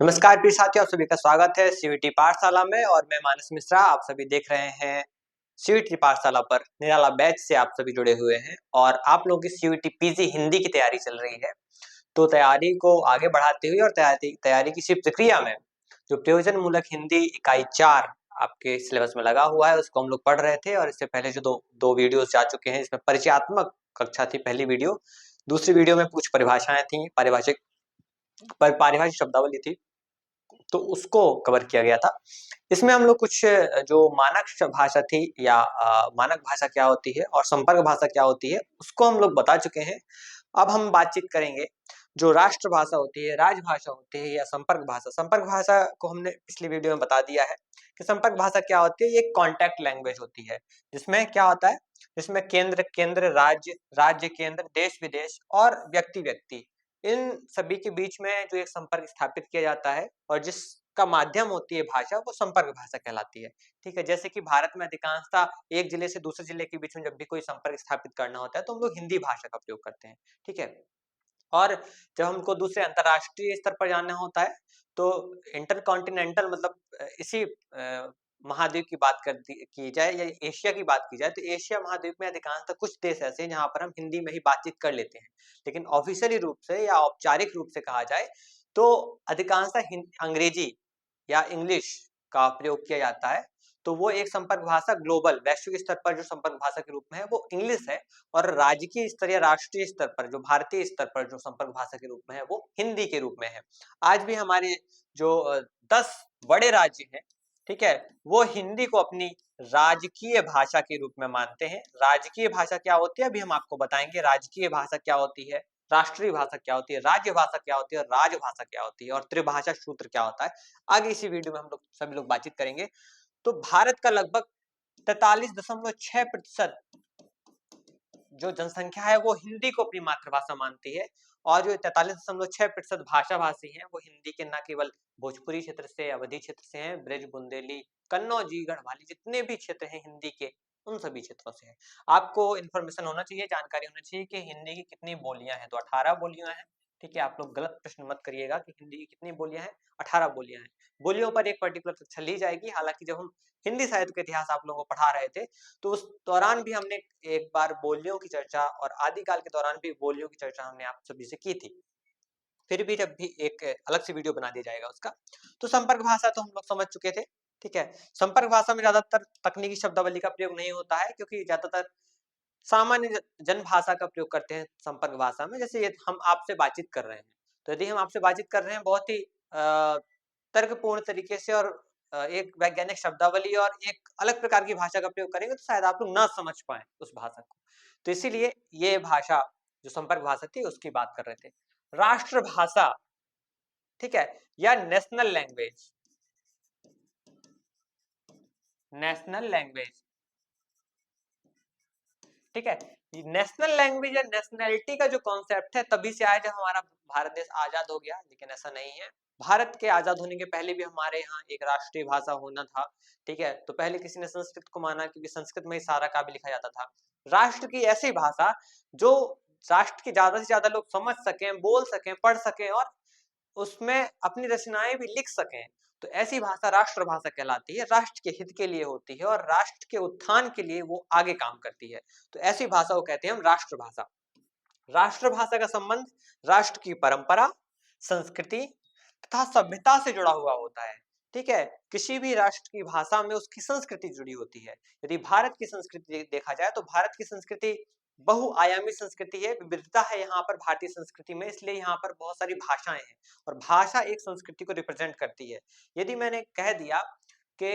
नमस्कार प्रिय साथियों, आप सभी का स्वागत है सीयूईटी पाठशाला में और मैं मानस मिश्रा। आप सभी देख रहे हैं सीयूईटी पाठशाला पर निराला बैच से आप सभी जुड़े हुए हैं और आप लोगों की सीयूईटी पीजी हिंदी की तैयारी चल रही है। तो तैयारी को आगे बढ़ाते हुए और तैयारी की इसी प्रक्रिया में जो प्रयोजनमूलक हिंदी इकाई 4 आपके सिलेबस में लगा हुआ है उसको हम लोग पढ़ रहे थे और इससे पहले जो दो वीडियोस जा चुके हैं, इसमें परिचयात्मक कक्षा थी पहली वीडियो, दूसरी वीडियो में कुछ परिभाषाएं थी, पारिभाषिक शब्दावली थी, तो उसको कवर किया गया था। इसमें हम लोग कुछ जो मानक भाषा थी या मानक भाषा क्या होती है और संपर्क भाषा क्या होती है उसको हम लोग बता चुके हैं। अब हम बातचीत करेंगे जो राष्ट्रभाषा होती है, राजभाषा होती है या संपर्क भाषा। संपर्क भाषा को हमने पिछली वीडियो में बता दिया है कि संपर्क भाषा क्या होती है। ये एक कॉन्टैक्ट लैंग्वेज होती है जिसमें क्या होता है, जिसमें केंद्र राज्य केंद्र, देश विदेश और व्यक्ति व्यक्ति, इन सभी के बीच में जो एक संपर्क स्थापित किया जाता है और जिसका माध्यम होती है भाषा, वो संपर्क भाषा कहलाती है। ठीक है, जैसे कि भारत में अधिकांशतः एक जिले से दूसरे जिले के बीच में जब भी कोई संपर्क स्थापित करना होता है तो हम लोग हिंदी भाषा का प्रयोग करते हैं। ठीक है, और जब हमको दूसरे अंतर्राष्ट्रीय स्तर पर जाना होता है तो इंटरकॉन्टिनेंटल मतलब इसी महाद्वीप की बात की जाए या एशिया की बात की जाए तो एशिया महाद्वीप में अधिकांशतः कुछ देश ऐसे हैं जहां पर हम हिंदी में ही बातचीत कर लेते हैं, लेकिन ऑफिशियली रूप से या औपचारिक रूप से कहा जाए तो अधिकांशतः अंग्रेजी या इंग्लिश का प्रयोग किया जाता है। तो वो एक संपर्क भाषा ग्लोबल वैश्विक स्तर पर जो संपर्क भाषा के रूप में है वो इंग्लिश है, और राजकीय स्तर या राष्ट्रीय स्तर पर जो भारतीय स्तर पर जो संपर्क भाषा के रूप में है वो हिंदी के रूप में है। आज भी हमारे जो 10 बड़े राज्य हैं, ठीक है, वो हिंदी को अपनी राजकीय भाषा के रूप में मानते हैं। राजकीय भाषा क्या होती है अभी हम आपको बताएंगे। राजकीय भाषा क्या होती है, राष्ट्रीय भाषा क्या होती है, राज्य भाषा क्या होती है, राजभाषा क्या होती है और त्रिभाषा सूत्र क्या होता है, आगे इसी वीडियो में हम लोग सभी लोग बातचीत करेंगे। तो भारत का लगभग 43.6% जो जनसंख्या है वो हिंदी को अपनी मातृभाषा मानती है, और जो 43.6% भाषा भाषी हैं वो हिंदी के न केवल भोजपुरी क्षेत्र से, अवधी क्षेत्र से हैं, ब्रज बुंदेली, कन्नौजी, गढ़वाली, जितने भी क्षेत्र हैं हिंदी के, उन सभी क्षेत्रों से हैं। आपको इन्फॉर्मेशन होना चाहिए, जानकारी होनी चाहिए कि हिंदी की कितनी बोलियां हैं। तो 18 बोलियां हैं। ठीक है, आप लोग गलत प्रश्न मत करिएगा कि हिंदी की कितनी बोलियां हैं। 18 बोलियां हैं। बोलियों पर एक पर्टिकुलर कक्षा ली जाएगी। हालांकि जब हम हिंदी साहित्य का इतिहास आप लोगों को पढ़ा रहे थे तो उस दौरान भी हमने एक बार बोलियों की चर्चा, और आदिकाल के दौरान भी बोलियों की चर्चा हमने आप सभी से की थी। फिर भी जब भी एक अलग से वीडियो बना दिया जाएगा उसका। तो संपर्क भाषा तो हम लोग समझ चुके थे। ठीक है, संपर्क भाषा में ज्यादातर तकनीकी शब्दावली का प्रयोग नहीं होता है क्योंकि ज्यादातर सामान्य जन भाषा का प्रयोग करते हैं संपर्क भाषा में। जैसे ये हम आपसे बातचीत कर रहे हैं, तो यदि हम आपसे बातचीत कर रहे हैं बहुत ही तर्कपूर्ण तरीके से और एक वैज्ञानिक शब्दावली और एक अलग प्रकार की भाषा का प्रयोग करेंगे तो शायद आप लोग ना समझ पाए उस भाषा को। तो इसीलिए ये भाषा जो संपर्क भाषा थी उसकी बात कर रहे थे। राष्ट्रभाषा, ठीक है, या नेशनल लैंग्वेज, नेशनल लैंग्वेज, ठीक है, नेशनल लैंग्वेज या नेशनैलिटी का जो कॉन्सेप्ट है तभी से आया जब हमारा भारत देश आजाद हो गया, लेकिन ऐसा नहीं है। भारत के आजाद होने के पहले भी हमारे यहाँ एक राष्ट्रीय भाषा होना था। ठीक है, तो पहले किसी ने संस्कृत को माना क्योंकि संस्कृत में ही सारा काव्य लिखा जाता था। राष्ट्र की ऐसी भाषा जो राष्ट्र के ज्यादा से ज्यादा लोग समझ सकें, बोल सकें, पढ़ सकें और उसमें अपनी रचनाएं भी लिख सकें, तो ऐसी भाषा राष्ट्रभाषा कहलाती है। राष्ट्र के हित के लिए होती है और राष्ट्र के उत्थान के लिए वो आगे काम करती है। तो ऐसी भाषा को कहते हैं हम राष्ट्रभाषा। राष्ट्रभाषा का संबंध राष्ट्र की परंपरा, संस्कृति तथा सभ्यता से जुड़ा हुआ होता है। ठीक है, किसी भी राष्ट्र की भाषा में उसकी संस्कृति जुड़ी होती है। यदि भारत की संस्कृति देखा जाए तो भारत की संस्कृति बहुआयामी संस्कृति है, विविधता है यहाँ पर भारतीय संस्कृति में, इसलिए यहाँ पर बहुत सारी भाषाएं हैं और भाषा एक संस्कृति को रिप्रेजेंट करती है। यदि मैंने कह दिया कि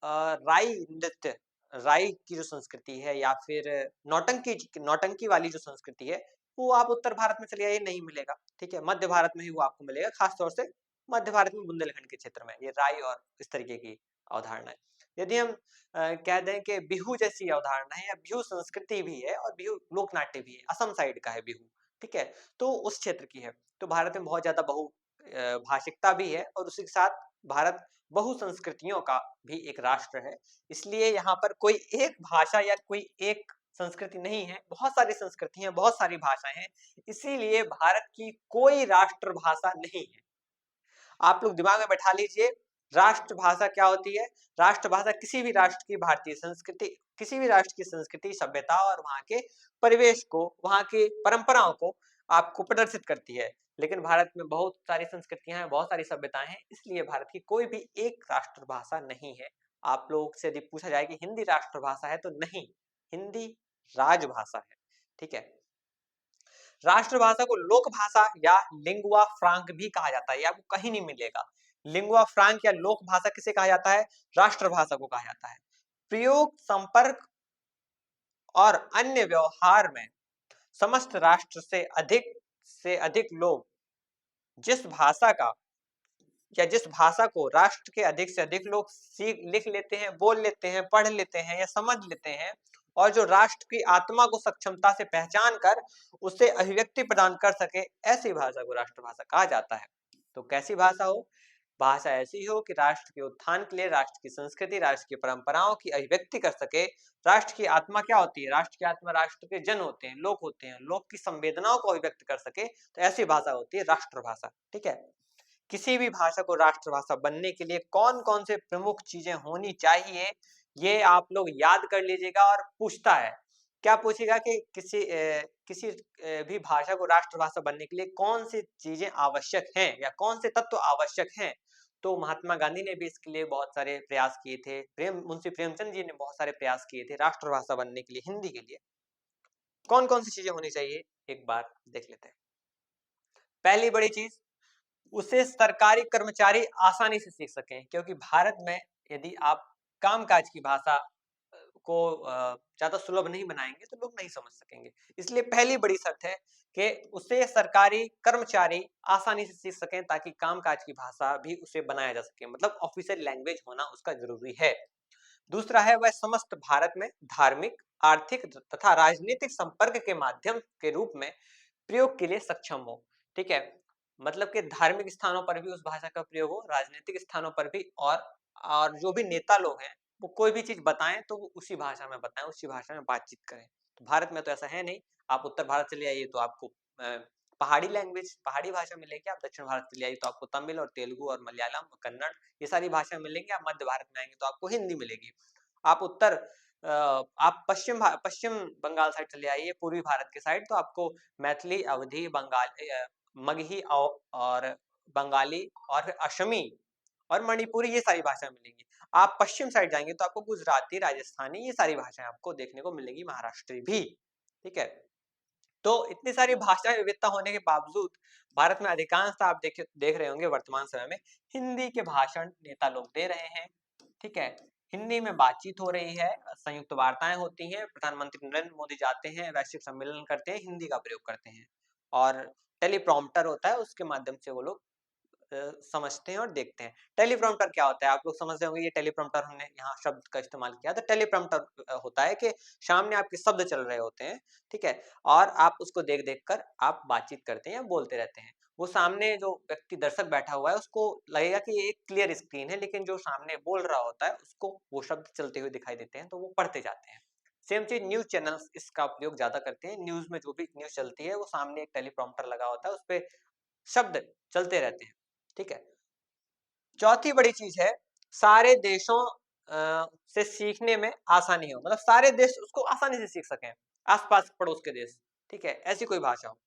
राई नृत्य, राई की जो संस्कृति है या फिर नौटंकी वाली जो संस्कृति है, वो आप उत्तर भारत में चले जाइए नहीं मिलेगा। ठीक है, मध्य भारत में ही वो आपको मिलेगा, खासतौर से मध्य भारत में बुंदेलखंड के क्षेत्र में ये राई और इस तरीके की अवधारणा है। यदि हम कह दें कि बिहू जैसी अवधारणा है या बिहू संस्कृति भी है और बिहू लोक नाट्य भी है, असम साइड का है बिहू, ठीक है, तो उस क्षेत्र की है। तो भारत में बहुत ज्यादा बहु भाषिकता भी है और उसी के साथ भारत बहु संस्कृतियों का भी एक राष्ट्र है। इसलिए यहाँ पर कोई एक भाषा या कोई एक संस्कृति नहीं है, बहुत सारी संस्कृतियां, बहुत सारी भाषाएं हैं, इसीलिए भारत की कोई राष्ट्रभाषा नहीं है। आप लोग दिमाग में बैठा लीजिए, राष्ट्रभाषा क्या होती है? राष्ट्रभाषा किसी भी राष्ट्र की भारतीय संस्कृति, किसी भी राष्ट्र की संस्कृति, सभ्यता और वहाँ के परिवेश को, वहाँ की परंपराओं को आपको प्रदर्शित करती है। लेकिन भारत में बहुत सारी संस्कृतियां हैं, बहुत सारी सभ्यताएं हैं, इसलिए भारत की कोई भी एक राष्ट्रभाषा नहीं है। आप लोग से यदि पूछा जाए कि हिंदी राष्ट्रभाषा है, तो नहीं, हिंदी राजभाषा है। ठीक है। राष्ट्रभाषा को लोक भाषा या लिंगुआ फ्रांक भी कहा जाता है, ये आपको कहीं नहीं मिलेगा। लिंगुआ फ्रांक या लोक भाषा किसे कहा जाता है? राष्ट्रभाषा को कहा जाता है। प्रयोग, संपर्क और अन्य व्यवहार में समस्त राष्ट्र से अधिक लोग जिस भाषा का या जिस भाषा को राष्ट्र के अधिक से अधिक लोग सीख लिख लेते हैं, बोल लेते हैं, पढ़ लेते हैं या समझ लेते हैं, और जो राष्ट्र की आत्मा को सक्षमता से पहचान कर उसे अभिव्यक्ति प्रदान कर सके, ऐसी भाषा को राष्ट्रभाषा कहा जाता है। तो कैसी भाषा हो? भाषा ऐसी हो कि राष्ट्र के उत्थान के लिए राष्ट्र की संस्कृति, राष्ट्र की परंपराओं की अभिव्यक्ति कर सके। राष्ट्र की आत्मा क्या होती है? राष्ट्र की आत्मा राष्ट्र के जन होते हैं, लोग होते हैं, लोग की संवेदनाओं को अभिव्यक्त कर सके, तो ऐसी भाषा होती है राष्ट्रभाषा। ठीक है। किसी भी भाषा को राष्ट्रभाषा बनने के लिए कौन कौन से प्रमुख चीजें होनी चाहिए, ये आप लोग याद कर लीजिएगा। और पूछता है, क्या पूछेगा कि किसी भी भाषा को राष्ट्रभाषा बनने के लिए कौन सी चीजें आवश्यक हैं या कौन से तत्व आवश्यक हैं। तो महात्मा गांधी ने भी इसके लिए बहुत सारे प्रयास किए थे, मुंशी प्रेमचंद जी ने बहुत सारे प्रयास किए थे राष्ट्रभाषा बनने के लिए, हिंदी के लिए। कौन कौन सी चीजें होनी चाहिए, एक बार देख लेते हैं। पहली बड़ी चीज, उसे सरकारी कर्मचारी आसानी से सीख सकें, क्योंकि भारत में यदि आप कामकाज की भाषा को ज्यादा सुलभ नहीं बनाएंगे तो लोग नहीं समझ सकेंगे। इसलिए पहली बड़ी शर्त है कि उसे सरकारी कर्मचारी आसानी से सीख सकें, ताकि कामकाज की भाषा भी उसे बनाया जा सके, मतलब ऑफिशियल लैंग्वेज होना उसका जरूरी है। दूसरा है, वह समस्त भारत में धार्मिक, आर्थिक तथा राजनीतिक संपर्क के माध्यम के रूप में प्रयोग के लिए सक्षम हो। ठीक है। मतलब कि धार्मिक स्थानों पर भी उस भाषा का प्रयोग हो, राजनीतिक स्थानों पर भी, और जो भी नेता लोग हैं वो कोई भी चीज बताएं तो वो उसी भाषा में बताएं, उसी भाषा में बातचीत करें। तो भारत में तो ऐसा है नहीं। आप उत्तर भारत चले आइए तो आपको पहाड़ी लैंग्वेज, पहाड़ी भाषा मिलेगी। आप दक्षिण भारत चले आइए तो आपको तमिल और तेलुगु और मलयालम और कन्नड़, ये सारी भाषा मिलेंगी। आप मध्य भारत में आएंगे तो आपको हिंदी मिलेगी। आप पश्चिम बंगाल साइड चले आइए, पूर्वी भारत के साइड, तो आपको मैथिली, अवधी, बंगाली, मगही और बंगाली और फिर असमी और मणिपुरी, ये सारी भाषाएं मिलेंगी। आप पश्चिम साइड जाएंगे तो आपको गुजराती, राजस्थानी, ये सारी भाषाएं आपको देखने को मिलेंगी, महाराष्ट्री भी। ठीक है। तो इतनी सारी भाषा विविधता होने के बावजूद भारत में अधिकांशतः आप देख रहे होंगे वर्तमान समय में हिंदी के भाषण नेता लोग दे रहे हैं। ठीक है। हिंदी में बातचीत हो रही है, संयुक्त वार्ताएं होती हैं, प्रधानमंत्री नरेंद्र मोदी जाते हैं, वैश्विक सम्मेलन करते हैं, हिंदी का प्रयोग करते हैं, और टेलीप्रॉम्प्टर होता है, उसके माध्यम से वो लोग समझते हैं और देखते हैं। टेलीप्रॉम्प्टर क्या होता है? आप लोग समझ रहे होंगे, ये टेलीप्रॉम्प्टर हमने यहाँ शब्द का इस्तेमाल किया। तो टेलीप्रॉम्प्टर होता है कि सामने आपके शब्द चल रहे होते हैं, ठीक है, और आप उसको देख देख कर आप बातचीत करते हैं या बोलते रहते हैं। वो सामने जो व्यक्ति दर्शक बैठा हुआ है उसको लगेगा कि ये एक क्लियर स्क्रीन है, लेकिन जो सामने बोल रहा होता है उसको वो शब्द चलते हुए दिखाई देते हैं, तो वो पढ़ते जाते हैं। सेम चीज न्यूज चैनल्स इसका उपयोग ज्यादा करते हैं। न्यूज में जो भी न्यूज चलती है वो सामने एक टेलीप्रॉम्प्टर लगा होता है, उस पे शब्द चलते रहते हैं। ठीक है। चौथी बड़ी चीज है, सारे देशों से सीखने में आसानी हो, मतलब सारे देश उसको आसानी से सीख सकें, आसपास पड़ोस के देश। ठीक है, ऐसी कोई भाषा हो।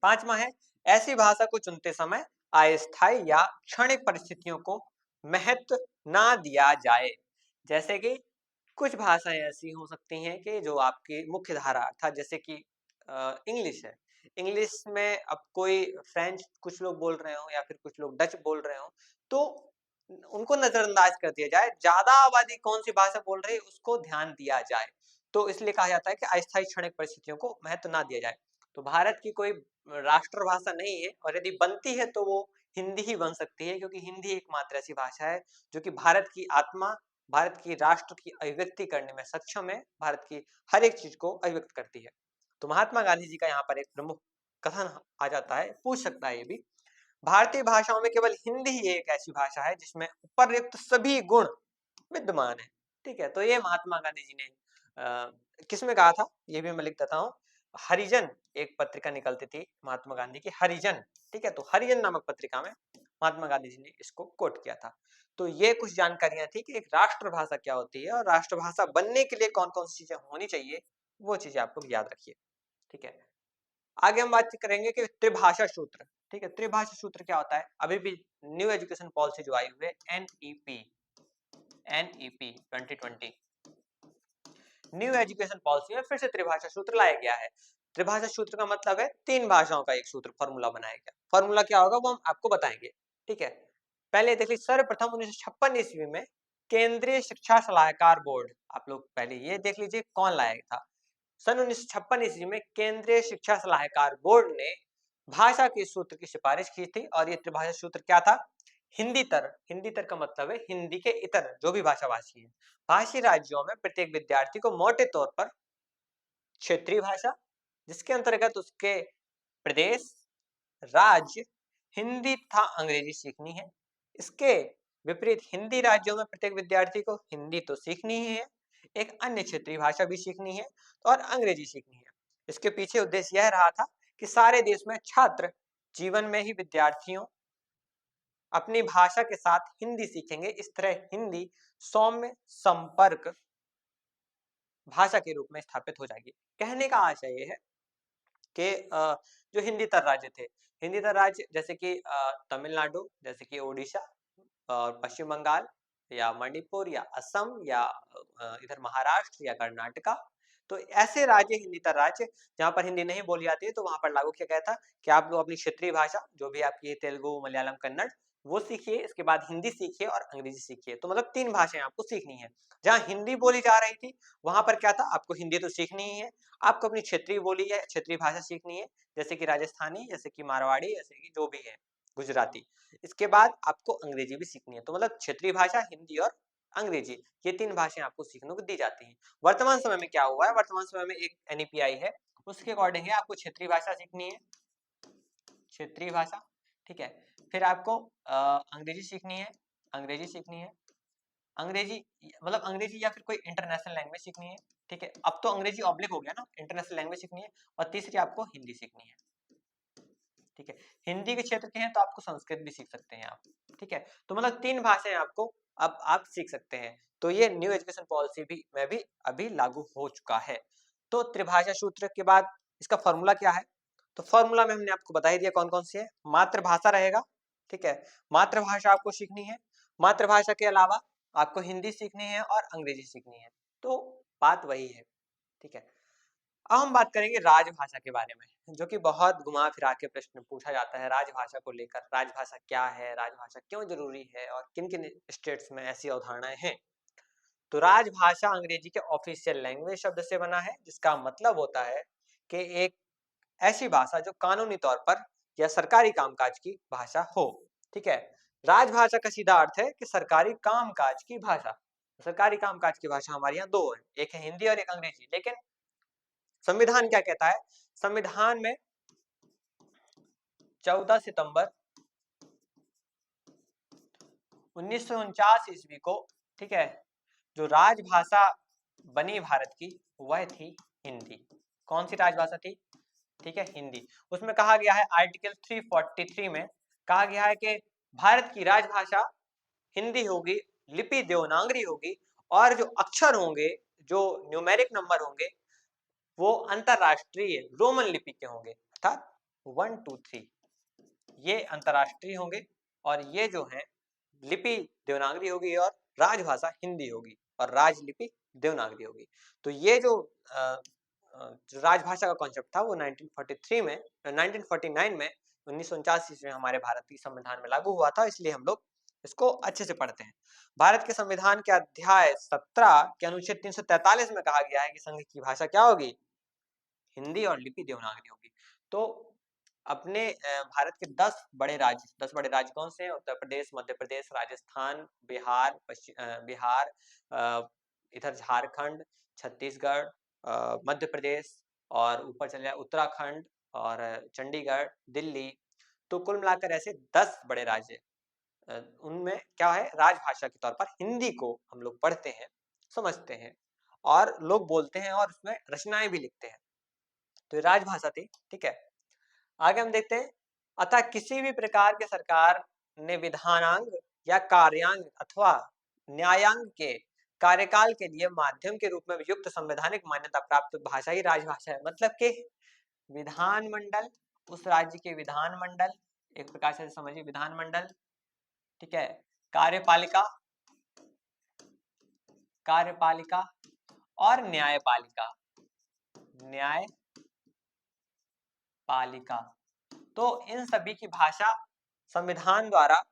पांचवा है, ऐसी भाषा को चुनते समय अस्थायी या क्षणिक परिस्थितियों को महत्व ना दिया जाए। जैसे कि कुछ भाषाएं ऐसी हो सकती हैं कि जो आपकी मुख्य धारा, अर्थात जैसे कि इंग्लिश है। इंग्लिश में अब कोई फ्रेंच कुछ लोग बोल रहे हो या फिर कुछ लोग डच बोल रहे हो, तो उनको नजरअंदाज कर दिया जाए, ज्यादा आबादी कौन सी भाषा बोल रही है उसको ध्यान दिया जाए। तो इसलिए कहा जाता है कि अस्थायी क्षणिक परिस्थितियों को महत्व ना दिया जाए। तो भारत की कोई राष्ट्रभाषा नहीं है, और यदि बनती है तो वो हिंदी ही बन सकती है, क्योंकि हिंदी एकमात्र ऐसी भाषा है जो कि भारत की आत्मा, भारत की राष्ट्र की अभिव्यक्ति करने में सक्षम है, भारत की हर एक चीज को अभिव्यक्त करती है। तो महात्मा गांधी जी का यहाँ पर एक प्रमुख कथन आ जाता है, पूछ सकता है ये भी, भारतीय भाषाओं में केवल हिंदी ही एक ऐसी भाषा है जिसमें उपर्युक्त सभी गुण विद्यमान है। ठीक है। तो ये महात्मा गांधी जी ने किसमें कहा था, ये भी मैं लिख देता हूँ। हरिजन एक पत्रिका निकलती थी महात्मा गांधी की, हरिजन। ठीक है। तो हरिजन नामक पत्रिका में महात्मा गांधी जी ने इसको कोट किया था। तो ये कुछ जानकारियां थी कि एक राष्ट्रभाषा क्या होती है और राष्ट्रभाषा बनने के लिए कौन कौन सी चीजें होनी चाहिए, वो चीजें आप लोग याद रखिए। ठीक है, आगे हम बात करेंगे कि त्रिभाषा सूत्र। ठीक है, त्रिभाषा सूत्र क्या होता है? अभी भी न्यू एजुकेशन पॉलिसी जो आई हुई है एनईपी 2020 न्यू एजुकेशन पॉलिसी में फिर से त्रिभाषा सूत्र लाया गया है। त्रिभाषा सूत्र का मतलब है तीन भाषाओं का एक सूत्र फॉर्मूला बनाया गया। फॉर्मूला क्या होगा वो हम आपको बताएंगे। ठीक है, पहले देख लीजिए, सर्वप्रथम 1956 ईस्वी में केंद्रीय शिक्षा सलाहकार बोर्ड, आप लोग पहले ये देख लीजिए कौन लाया था। सन 1956 ईस्वी में केंद्रीय शिक्षा सलाहकार बोर्ड ने भाषा के सूत्र की सिफारिश की थी और ये त्रिभाषा सूत्र क्या था? हिंदी तर का मतलब है हिंदी के इतर जो भी भाषा भाषी है, भाषी राज्यों में प्रत्येक विद्यार्थी को मोटे तौर पर क्षेत्रीय भाषा, जिसके अंतर्गत उसके प्रदेश, राज्य, हिंदी तथा अंग्रेजी सीखनी है। इसके विपरीत हिंदी राज्यों में प्रत्येक विद्यार्थी को हिंदी तो सीखनी ही है, एक अन्य क्षेत्रीय भाषा भी सीखनी है और अंग्रेजी सीखनी है। इसके पीछे उद्देश्य यह रहा था कि सारे देश में छात्र जीवन में ही विद्यार्थियों अपनी भाषा के साथ हिंदी सीखेंगे। इस तरह हिंदी सौम्य संपर्क भाषा के रूप में स्थापित हो जाएगी। कहने का आशय ये है कि जो हिंदी तर राज्य थे, हिंदी तर राज्य जैसे कि तमिलनाडु, जैसे कि ओडिशा और पश्चिम बंगाल या मणिपुर या असम या इधर महाराष्ट्र या कर्नाटका, तो ऐसे राज्य हिंदी तर राज्य जहां पर हिंदी नहीं बोली जाती है, तो वहां पर लागू किया गया था कि आप लोग अपनी क्षेत्रीय भाषा जो भी आपकी तेलुगु, मलयालम, कन्नड़, वो सीखिए, इसके बाद हिंदी सीखिए और अंग्रेजी सीखिए। तो मतलब तीन भाषाएं आपको सीखनी है। जहां हिंदी बोली जा रही थी वहां पर क्या था, आपको हिंदी तो सीखनी ही है, आपको अपनी क्षेत्रीय बोली या क्षेत्रीय भाषा सीखनी है, जैसे कि राजस्थानी, जैसे कि मारवाड़ी, जैसे कि जो भी है, गुजराती। इसके बाद आपको अंग्रेजी भी सीखनी है। तो मतलब क्षेत्रीय भाषा, हिंदी और अंग्रेजी, ये तीन भाषाएं आपको सीखने को दी जाती हैं। वर्तमान समय में क्या हुआ है, वर्तमान समय में एक एनईपी आई है, उसके अकॉर्डिंग है आपको क्षेत्रीय भाषा सीखनी है, क्षेत्रीय भाषा। ठीक है, फिर आपको अंग्रेजी सीखनी है, अंग्रेजी सीखनी है, अंग्रेजी मतलब अंग्रेजी या फिर कोई इंटरनेशनल लैंग्वेज सीखनी है। ठीक है, अब तो अंग्रेजी ऑब्लिक हो गया ना, इंटरनेशनल लैंग्वेज सीखनी है, और तीसरी आपको हिंदी सीखनी है। ठीक है, हिंदी के क्षेत्र के हैं तो आपको संस्कृत भी सीख सकते हैं आप। ठीक है, तो मतलब तीन भाषाएं आपको अब आप सीख सकते हैं। तो ये न्यू एजुकेशन पॉलिसी भी में भी अभी लागू हो चुका है। तो त्रिभाषा सूत्र के बाद इसका फॉर्मूला क्या है? तो फॉर्मूला में हमने आपको बता ही दिया कौन कौन सी है। मातृभाषा रहेगा, ठीक है, मातृभाषा आपको सीखनी है। मातृभाषा के अलावा आपको हिंदी सीखनी है और अंग्रेजी सीखनी है। तो बात वही है। ठीक है, अब हम बात करेंगे राजभाषा के बारे में, जो कि बहुत घुमा फिरा के प्रश्न पूछा जाता है राजभाषा को लेकर। राजभाषा क्या है, राजभाषा क्यों जरूरी है और किन किन स्टेट्स में ऐसी अवधारणाएं हैं। तो राजभाषा अंग्रेजी के ऑफिशियल लैंग्वेज शब्द से बना है, जिसका मतलब होता है कि एक ऐसी भाषा जो कानूनी तौर पर या सरकारी कामकाज की भाषा हो। ठीक है, राजभाषा का सीधा अर्थ है कि सरकारी कामकाज की भाषा। सरकारी कामकाज की भाषा हमारे यहाँ दो है, एक है हिंदी और एक अंग्रेजी। लेकिन संविधान क्या कहता है? संविधान में 14 सितंबर 1949 ईस्वी को, ठीक है, जो राजभाषा बनी भारत की वह थी हिंदी। कौन सी राजभाषा थी? ठीक है, हिंदी। उसमें कहा गया है आर्टिकल 343 में कहा गया है कि भारत की राजभाषा हिंदी होगी, लिपि देवनागरी होगी और जो अक्षर होंगे, जो न्यूमेरिक नंबर होंगे, वो अंतरराष्ट्रीय रोमन लिपि के होंगे, अर्थात 1 2 3 ये अंतरराष्ट्रीय होंगे और ये जो है लिपि देवनागरी होगी और राजभाषा हिंदी होगी और राजलिपि देवनागरी होगी। तो ये जो राजभाषा का कॉन्सेप्ट था वो 1943 में 1949 में 1949 ईस्वी में हमारे भारत की संविधान में लागू हुआ था। इसलिए हम लोग इसको अच्छे से पढ़ते हैं। भारत के संविधान के अध्याय 17 के अनुच्छेद 343 में कहा गया है कि संघ की भाषा क्या होगी? हिंदी और लिपि देवनागरी होगी। तो अपने भारत के 10 बड़े राज्य कौन से हैं? उत्तर प्रदेश, मध्य प्रदेश, राजस्थान, बिहार, इधर झारखंड, छत्तीसगढ़, मध्य प्रदेश और ऊपर चले जाए उत्तराखंड और चंडीगढ़, दिल्ली। तो कुल मिलाकर ऐसे 10 बड़े राज्य, उनमें क्या है, राजभाषा के तौर पर हिंदी को हम लोग पढ़ते हैं, समझते हैं और लोग बोलते हैं और उसमें रचनाएं भी लिखते हैं। तो ये राजभाषा थी। ठीक है, आगे हम देखते हैं। अतः किसी भी प्रकार के सरकार ने विधानांग या कार्यांग अथवा न्यायांग के कार्यकाल के लिए माध्यम के रूप में युक्त संवैधानिक मान्यता प्राप्त भाषा ही राजभाषा है। मतलब कि विधानमंडल, उस राज्य के विधानमंडल, एक प्रकार से समझिए विधानमंडल, ठीक है, कार्यपालिका, कार्यपालिका और न्यायपालिका, न्यायपालिका, तो इन सभी की भाषा संविधान द्वारा,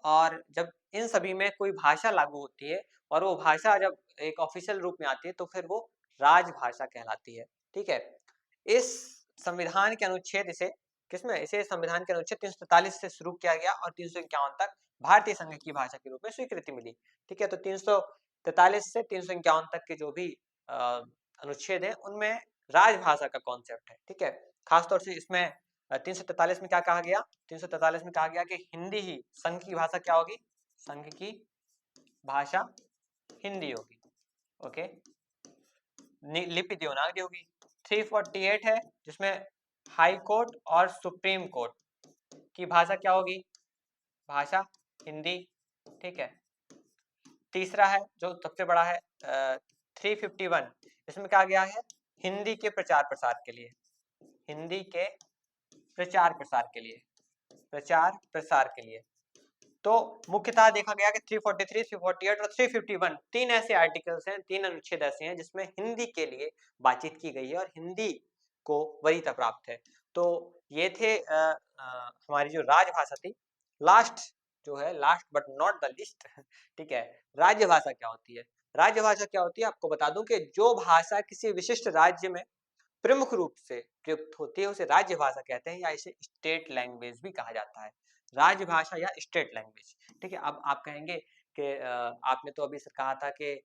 और जब इन सभी में कोई भाषा लागू होती है और वो भाषा जब एक ऑफिशियल रूप में आती है तो फिर वो राजभाषा कहलाती है। ठीक है, इस संविधान के अनुच्छेद इसे संविधान के अनुच्छेद 343 से शुरू किया गया और 351 तक भारतीय संघ की भाषा के रूप में स्वीकृति मिली। ठीक है, तो 343 से 351 तक के जो भी अनुच्छेद है उनमें राजभाषा का कॉन्सेप्ट है। ठीक है, खासतौर से इसमें 343 में क्या कहा गया, 343 में कहा गया कि हिंदी ही संघ की भाषा क्या होगी, संघ की भाषा हिंदी होगी। ओके, लिपि देवनागरी होगी। 348 है जिसमें हाई कोर्ट और सुप्रीम कोर्ट की भाषा क्या होगी, भाषा हिंदी। ठीक है, तीसरा है जो सबसे बड़ा है 351, इसमें कहा गया है हिंदी के प्रचार प्रसार के लिए, हिंदी के प्रचार प्रसार के लिए, प्रचार प्रसार के लिए। तो मुख्यतः देखा गया कि 343, 348 और 351 तीन ऐसे आर्टिकल्स हैं, तीन अनुच्छेद ऐसे हैं जिसमें हिंदी के लिए बातचीत की गई है और हिंदी को वरीयता प्राप्त है। तो ये थे हमारी जो राजभाषा थी। लास्ट जो है, last but not the list, ठीक है, राज्यभाषा क्या होती है। राज्यभाषा क्या होती है आपको बता दूं कि जो भाषा किसी विशिष्ट राज्य में प्रमुख रूप से प्रयुक्त होती है उसे राज्यभाषा कहते हैं, या इसे स्टेट लैंग्वेज भी कहा जाता है, राजभाषा या स्टेट लैंग्वेज। ठीक है, अब आप कहेंगे कि आपने तो अभी कहा था कि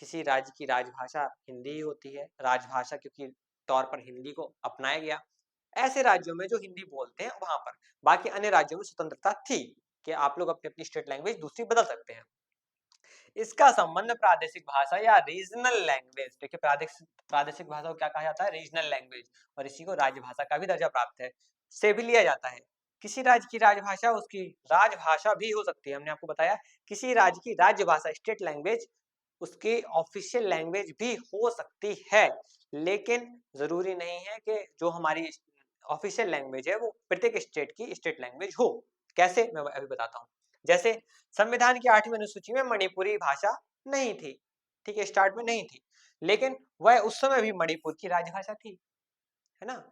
किसी राज्य की राजभाषा हिंदी ही होती है, राजभाषा क्योंकि तौर पर हिंदी को अपनाया गया ऐसे राज्यों में जो हिंदी बोलते हैं वहां पर, बाकी अन्य राज्यों में स्वतंत्रता थी कि आप लोग अपनी अपनी स्टेट लैंग्वेज दूसरी बदल सकते हैं। इसका संबंध प्रादेशिक भाषा या रीजनल लैंग्वेज, देखिए प्रादेशिक भाषा को क्या कहा जाता है, रीजनल लैंग्वेज, और इसी को राजभाषा का भी दर्जा प्राप्त है, से भी लिया जाता है। किसी राज्य की राजभाषा उसकी राजभाषा भी हो सकती है, हमने आपको बताया किसी राज्य की राजभाषा स्टेट लैंग्वेज उसकी ऑफिशियल लैंग्वेज भी हो सकती है, लेकिन जरूरी नहीं है कि जो हमारी ऑफिशियल लैंग्वेज है वो प्रत्येक स्टेट की स्टेट लैंग्वेज हो। कैसे, मैं अभी बताता हूँ। जैसे संविधान की 8वीं अनुसूची में मणिपुरी भाषा नहीं थी, ठीक है, स्टार्ट में नहीं थी, लेकिन वह उस समय भी मणिपुर की राजभाषा थी, है ना।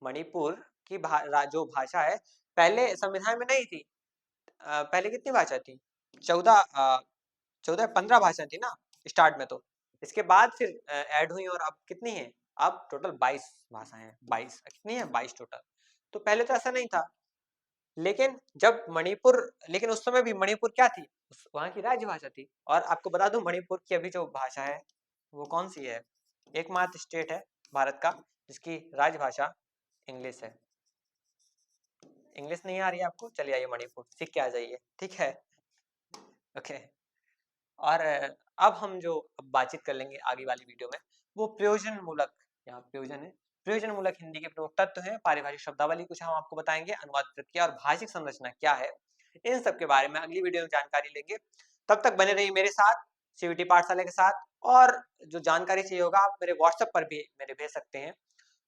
मणिपुर की जो भाषा है पहले संविधान में नहीं थी। पहले कितनी भाषा थी, 15 भाषा थी ना स्टार्ट में, तो इसके बाद फिर ऐड हुई और अब कितनी है, अब टोटल 22 भाषाएं हैं, 22 कितनी है, 22 टोटल। तो पहले तो ऐसा नहीं था, लेकिन जब मणिपुर, लेकिन उस समय भी मणिपुर क्या थी, वहां की राजभाषा थी। और आपको बता दूं मणिपुर की अभी जो भाषा है वो कौन सी है, एकमात्र स्टेट है भारत का जिसकी राजभाषा इंग्लिश है। इंग्लिश नहीं आ रही है आपको, चलिए आइए मणिपुर सीख के आ जाइए, ठीक है, ओके। और अब हम जो बातचीत कर लेंगे आगे वाली वीडियो में वो प्रयोजन मूलक, यहाँ प्रयोजन है, प्रयोजन मूलक हिंदी के प्रमुख तत्व हैं, पारिभाषिक शब्दावली कुछ हम आपको बताएंगे, अनुवाद प्रक्रिया और भाषिक संरचना क्या है, इन सब के बारे में अगली वीडियो में जानकारी लेंगे। तब तक बने रहिए मेरे साथ, सीवीटी पाठशाला के साथ, और जो जानकारी चाहिए होगा आप मेरे व्हाट्सएप पर भी मेरे भेज सकते हैं।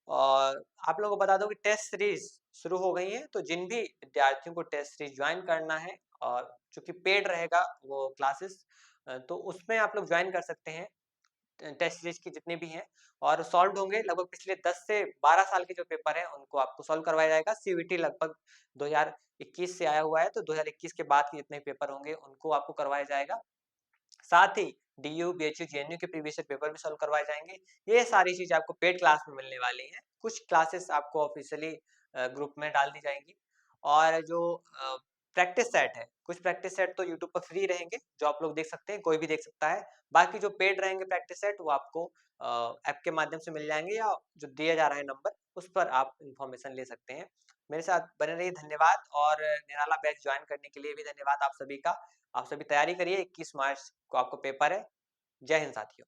और आप लोगों को बता दो कि टेस्ट सीरीज शुरू हो गई है, तो जिन भी विद्यार्थियों को टेस्ट सीरीज ज्वाइन करना है और चूंकि पेड रहेगा वो क्लासेस, तो उसमें आप लोग ज्वाइन कर सकते हैं। टेस्ट सीरीज की जितने भी हैं और सॉल्व होंगे, लगभग पिछले 10 से 12 साल के जो पेपर हैं उनको आपको सॉल्व करवाया जाएगा। सीवीटी लगभग 2021 से आया हुआ है, तो 2021 के बाद के जितने पेपर होंगे उनको आपको करवाया जाएगा। साथ ही डीयू, बीएचयू, जेएनयू के प्रीवियस ईयर पेपर भी सॉल्व करवाए जाएंगे। ये सारी चीजें आपको पेड क्लास में मिलने वाली हैं। कुछ क्लासेस आपको ऑफिशियली ग्रुप में डाल दी जाएंगी, और जो प्रैक्टिस सेट है, कुछ प्रैक्टिस सेट तो यूट्यूब पर फ्री रहेंगे जो आप लोग देख सकते हैं, कोई भी देख सकता है। बाकी जो पेड रहेंगे प्रैक्टिस सेट वो आपको ऐप के माध्यम से मिल जाएंगे, या जो दिया जा रहा है नंबर उस पर आप इंफॉर्मेशन ले सकते हैं। मेरे साथ बने रहिए, धन्यवाद, और निराला बैच ज्वाइन करने के लिए भी धन्यवाद आप सभी का। आप सभी तैयारी करिए, 21 मार्च को आपको पेपर है। जय हिंद साथियों।